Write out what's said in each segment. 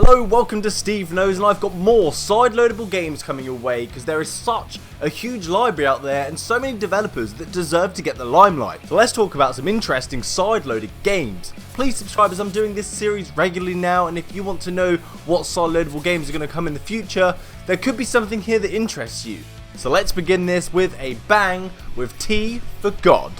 Hello, welcome to Steve Knows, and I've got more side-loadable games coming your way because there is such a huge library out there and so many developers that deserve to get the limelight. So let's talk about some interesting side-loaded games. Please subscribe as I'm doing this series regularly now, and if you want to know what side-loadable games are going to come in the future, there could be something here that interests you. So let's begin this with a bang with T for God.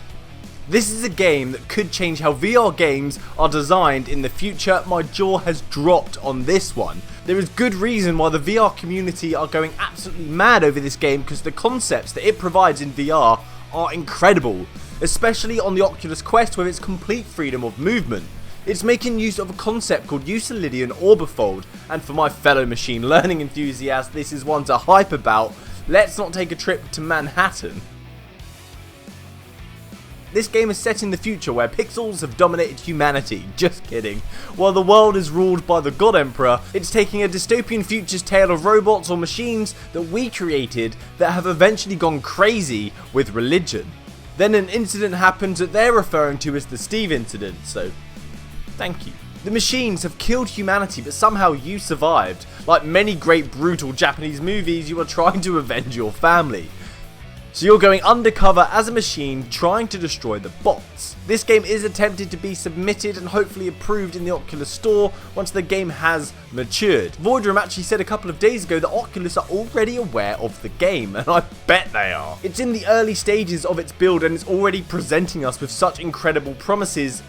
This is a game that could change how VR games are designed in the future. My jaw has dropped on this one. There is good reason why the VR community are going absolutely mad over this game because the concepts that it provides in VR are incredible, especially on the Oculus Quest with its complete freedom of movement. It's making use of a concept called Euclidean orbifold, and for my fellow machine learning enthusiasts, this is one to hype about. Let's not take a trip to Manhattan. This game is set in the future where pixels have dominated humanity, just kidding. While the world is ruled by the God Emperor, it's taking a dystopian future's tale of robots or machines that we created that have eventually gone crazy with religion. Then an incident happens that they're referring to as the Steve incident, so thank you. The machines have killed humanity, but somehow you survived. Like many great brutal Japanese movies, you are trying to avenge your family. So you're going undercover as a machine trying to destroy the bots. This game is attempted to be submitted and hopefully approved in the Oculus store once the game has matured. Wardroom actually said a couple of days ago that Oculus are already aware of the game, and I bet they are. It's in the early stages of its build and it's already presenting us with such incredible promises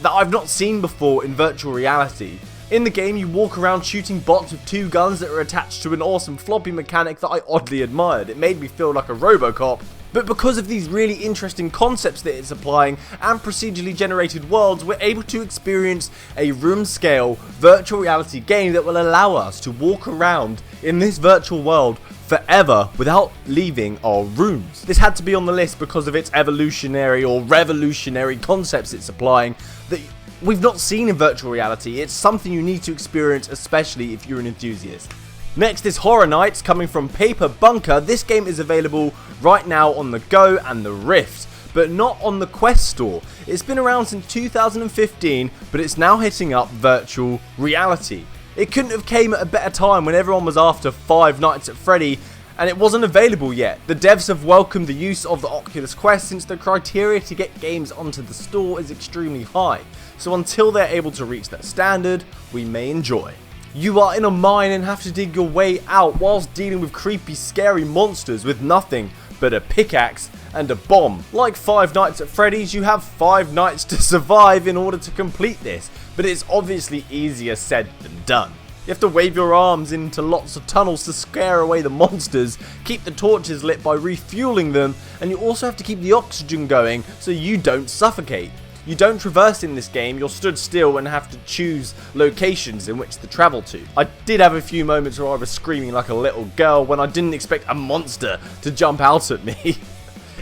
that I've not seen before in virtual reality. In the game, you walk around shooting bots with two guns that are attached to an awesome floppy mechanic that I oddly admired. It made me feel like a Robocop. But because of these really interesting concepts that it's applying and procedurally generated worlds, we're able to experience a room-scale virtual reality game that will allow us to walk around in this virtual world forever without leaving our rooms. This had to be on the list because of its evolutionary or revolutionary concepts it's applying that we've not seen in virtual reality. It's something you need to experience, especially if you're an enthusiast. Next is Horror Nights, coming from Paper Bunker. This game is available right now on the Go and the Rift, but not on the Quest store. It's been around since 2015, but it's now hitting up virtual reality. It couldn't have came at a better time when everyone was after Five Nights at Freddy, and it wasn't available yet. The devs have welcomed the use of the Oculus Quest since the criteria to get games onto the store is extremely high. So until they're able to reach that standard, we may enjoy. You are in a mine and have to dig your way out whilst dealing with creepy, scary monsters with nothing but a pickaxe and a bomb. Like Five Nights at Freddy's, you have 5 nights to survive in order to complete this, but it's obviously easier said than done. You have to wave your arms into lots of tunnels to scare away the monsters, keep the torches lit by refueling them, and you also have to keep the oxygen going so you don't suffocate. You don't traverse in this game, you're stood still and have to choose locations in which to travel to. I did have a few moments where I was screaming like a little girl when I didn't expect a monster to jump out at me.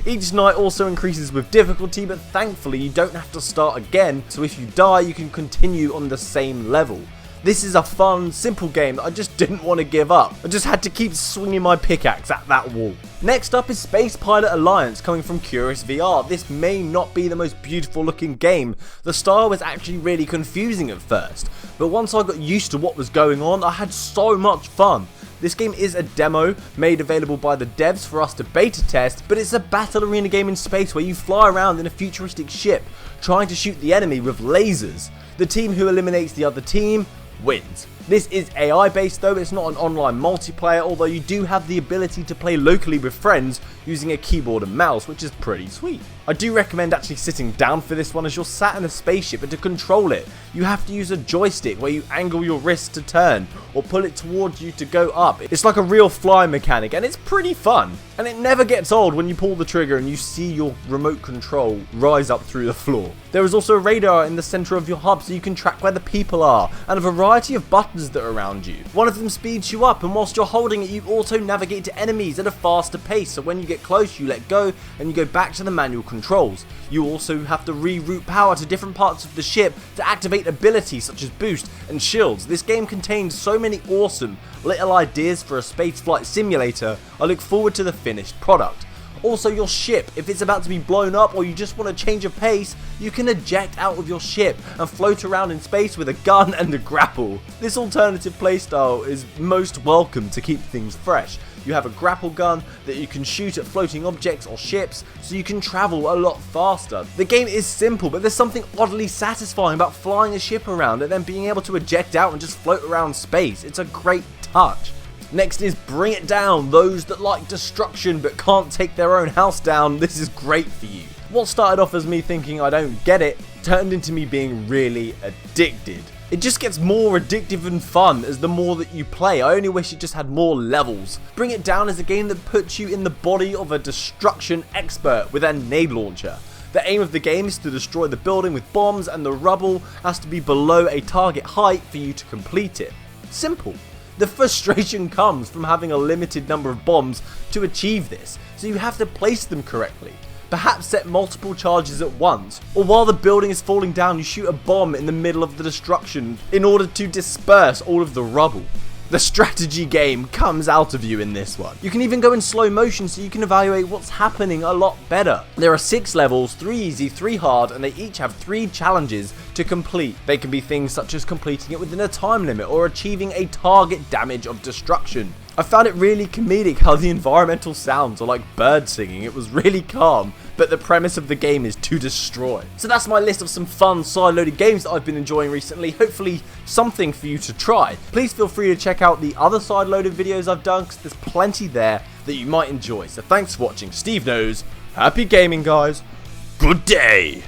Each night also increases with difficulty, but thankfully you don't have to start again, so if you die you can continue on the same level. This is a fun, simple game that I just didn't want to give up. I just had to keep swinging my pickaxe at that wall. Next up is Space Pilot Alliance, coming from PSVR. This may not be the most beautiful looking game. The style was actually really confusing at first, but once I got used to what was going on, I had so much fun. This game is a demo made available by the devs for us to beta test, but it's a battle arena game in space where you fly around in a futuristic ship trying to shoot the enemy with lasers. The team who eliminates the other team wins. This is AI based though, it's not an online multiplayer, although you do have the ability to play locally with friends using a keyboard and mouse, which is pretty sweet. I do recommend actually sitting down for this one as you're sat in a spaceship, and to control it you have to use a joystick where you angle your wrist to turn or pull it towards you to go up. It's like a real fly mechanic and it's pretty fun, and it never gets old when you pull the trigger and you see your remote control rise up through the floor. There is also a radar in the center of your hub so you can track where the people are, and a variety of buttons that are around you. One of them speeds you up, and whilst you're holding it you also navigate to enemies at a faster pace, so when you get close you let go and you go back to the manual controls. You also have to reroute power to different parts of the ship to activate abilities such as boost and shields. This game contains so many awesome little ideas for a spaceflight simulator. I look forward to the finished product. Also your ship, if it's about to be blown up or you just want to change of pace, you can eject out of your ship and float around in space with a gun and a grapple. This alternative playstyle is most welcome to keep things fresh. You have a grapple gun that you can shoot at floating objects or ships, so you can travel a lot faster. The game is simple, but there's something oddly satisfying about flying a ship around and then being able to eject out and just float around space. It's a great touch. Next is Bring It Down. Those that like destruction but can't take their own house down, this is great for you. What started off as me thinking I don't get it, turned into me being really addicted. It just gets more addictive and fun as the more that you play. I only wish it just had more levels. Bring It Down is a game that puts you in the body of a destruction expert with a nade launcher. The aim of the game is to destroy the building with bombs, and the rubble has to be below a target height for you to complete it. Simple. The frustration comes from having a limited number of bombs to achieve this, so you have to place them correctly. Perhaps set multiple charges at once, or while the building is falling down you shoot a bomb in the middle of the destruction in order to disperse all of the rubble. The strategy game comes out of you in this one. You can even go in slow motion so you can evaluate what's happening a lot better. There are 6 levels, 3 easy, 3 hard, and they each have 3 challenges to complete. They can be things such as completing it within a time limit or achieving a target damage of destruction. I found it really comedic how the environmental sounds are like birds singing. It was really calm, but the premise of the game is to destroy. So that's my list of some fun side-loaded games that I've been enjoying recently. Hopefully something for you to try. Please feel free to check out the other side-loaded videos I've done, because there's plenty there that you might enjoy. So thanks for watching. Steve knows. Happy gaming, guys. Good day.